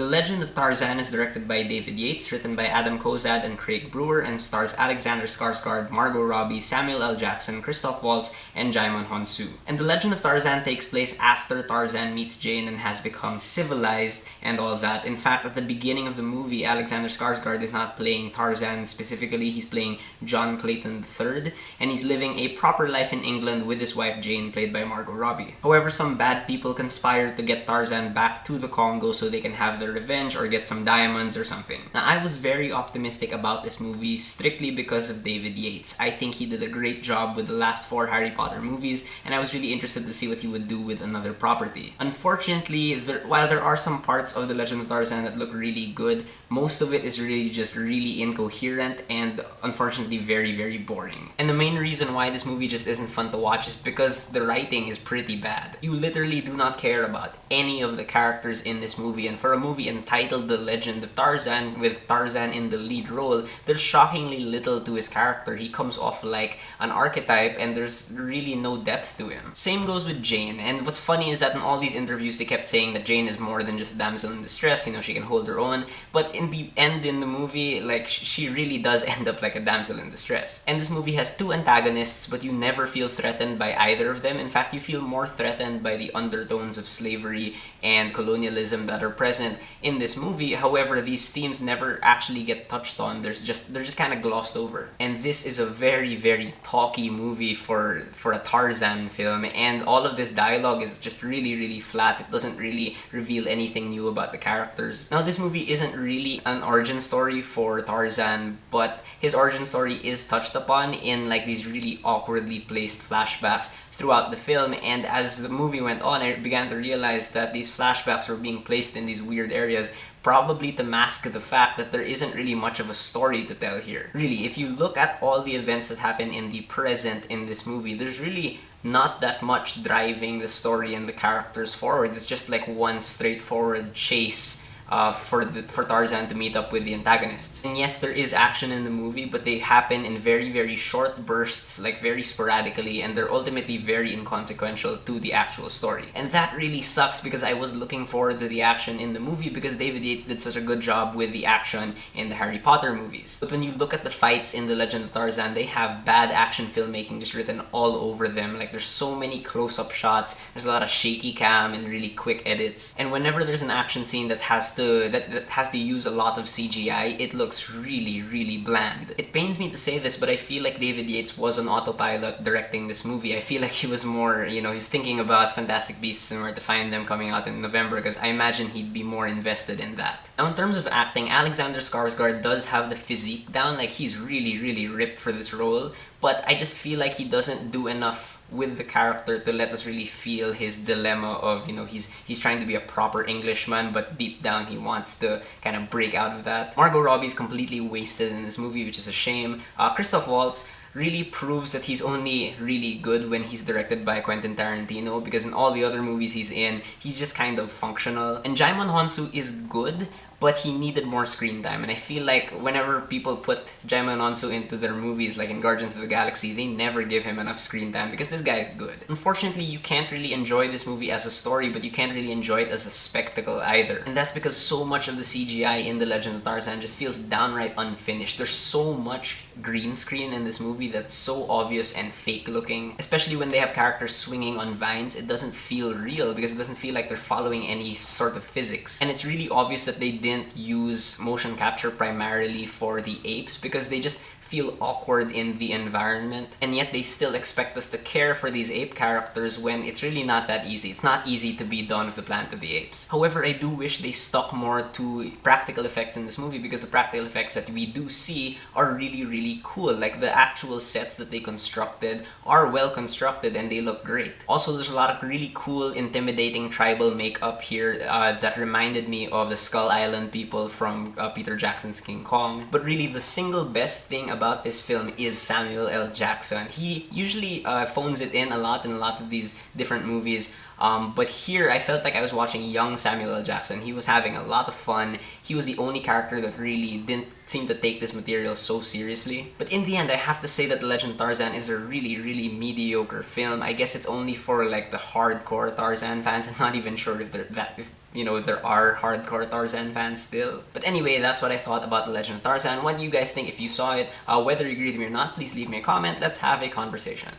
The Legend of Tarzan is directed by David Yates, written by Adam Kozad and Craig Brewer, and stars Alexander Skarsgård, Margot Robbie, Samuel L. Jackson, Christoph Waltz, and Djimon Hounsou. And The Legend of Tarzan takes place after Tarzan meets Jane and has become civilized and all that. In fact, at the beginning of the movie, Alexander Skarsgård is not playing Tarzan specifically, he's playing John Clayton III, and he's living a proper life in England with his wife Jane, played by Margot Robbie. However, some bad people conspire to get Tarzan back to the Congo so they can have their revenge or get some diamonds or something. Now, I was very optimistic about this movie strictly because of David Yates. I think he did a great job with the last 4 Harry Potter movies, and I was really interested to see what he would do with another property. Unfortunately, while there are some parts of The Legend of Tarzan that look really good, most of it is really just really incoherent and unfortunately very, very boring. And the main reason why this movie just isn't fun to watch is because the writing is pretty bad. You literally do not care about any of the characters in this movie, and for a movie entitled The Legend of Tarzan, with Tarzan in the lead role, there's shockingly little to his character. He comes off like an archetype and there's really no depth to him. Same goes with Jane, and what's funny is that in all these interviews they kept saying that Jane is more than just a damsel in distress, you know, she can hold her own, but in the end in the movie, like, she really does end up like a damsel in distress. And this movie has 2 antagonists, but you never feel threatened by either of them. In fact, you feel more threatened by the undertones of slavery and colonialism that are present in this movie. However, these themes never actually get touched on. They're just kind of glossed over. And this is a very, very talky movie for a Tarzan film, and all of this dialogue is just really, really flat. It doesn't really reveal anything new about the characters. Now, this movie isn't really an origin story for Tarzan, but his origin story is touched upon in like these really awkwardly placed flashbacks throughout the film, and as the movie went on, I began to realize that these flashbacks were being placed in these weird areas, probably to mask the fact that there isn't really much of a story to tell here. Really, if you look at all the events that happen in the present in this movie, there's really not that much driving the story and the characters forward. It's just like one straightforward chase for Tarzan to meet up with the antagonists. And yes, there is action in the movie, but they happen in very, very short bursts, like very sporadically, and they're ultimately very inconsequential to the actual story. And that really sucks because I was looking forward to the action in the movie because David Yates did such a good job with the action in the Harry Potter movies. But when you look at the fights in The Legend of Tarzan, they have bad action filmmaking just written all over them. Like, there's so many close-up shots, there's a lot of shaky cam and really quick edits. And whenever there's an action scene that has to use a lot of CGI, it looks really, really bland. It pains me to say this, but I feel like David Yates was on autopilot directing this movie. I feel like he was more, you know, he's thinking about Fantastic Beasts and Where to Find Them coming out in November, because I imagine he'd be more invested in that. Now, in terms of acting, Alexander Skarsgård does have the physique down, like he's really, really ripped for this role, but I just feel like he doesn't do enough with the character to let us really feel his dilemma of, you know, he's trying to be a proper Englishman, but deep down he wants to kind of break out of that. Margot Robbie is completely wasted in this movie, which is a shame. Christoph Waltz really proves that he's only really good when he's directed by Quentin Tarantino, because in all the other movies he's in, he's just kind of functional. And Djimon Hounsou is good, but he needed more screen time, and I feel like whenever people put Djimon Hounsou into their movies, like in Guardians of the Galaxy, they never give him enough screen time because this guy is good. Unfortunately, you can't really enjoy this movie as a story, but you can't really enjoy it as a spectacle either. And that's because so much of the CGI in The Legend of Tarzan just feels downright unfinished. There's so much green screen in this movie that's so obvious and fake looking, especially when they have characters swinging on vines. It doesn't feel real because it doesn't feel like they're following any sort of physics. And it's really obvious that they didn't use motion capture primarily for the apes because they just feel awkward in the environment, and yet they still expect us to care for these ape characters when it's really not that easy. It's not easy to be Dawn of the Planet of the Apes. However, I do wish they stuck more to practical effects in this movie because the practical effects that we do see are really, really cool. Like, the actual sets that they constructed are well constructed and they look great. Also, there's a lot of really cool, intimidating tribal makeup here that reminded me of the Skull Island people from Peter Jackson's King Kong. But really, the single best thing about this film is Samuel L. Jackson. He usually phones it in a lot of these different movies, but here I felt like I was watching young Samuel L. Jackson. He was having a lot of fun. He was the only character that really didn't seem to take this material so seriously. But in the end, I have to say that The Legend of Tarzan is a really, really mediocre film. I guess it's only for like the hardcore Tarzan fans. I'm not even sure if there are hardcore Tarzan fans still. But anyway, that's what I thought about The Legend of Tarzan. What do you guys think if you saw it? Whether you agree with me or not, please leave me a comment. Let's have a conversation.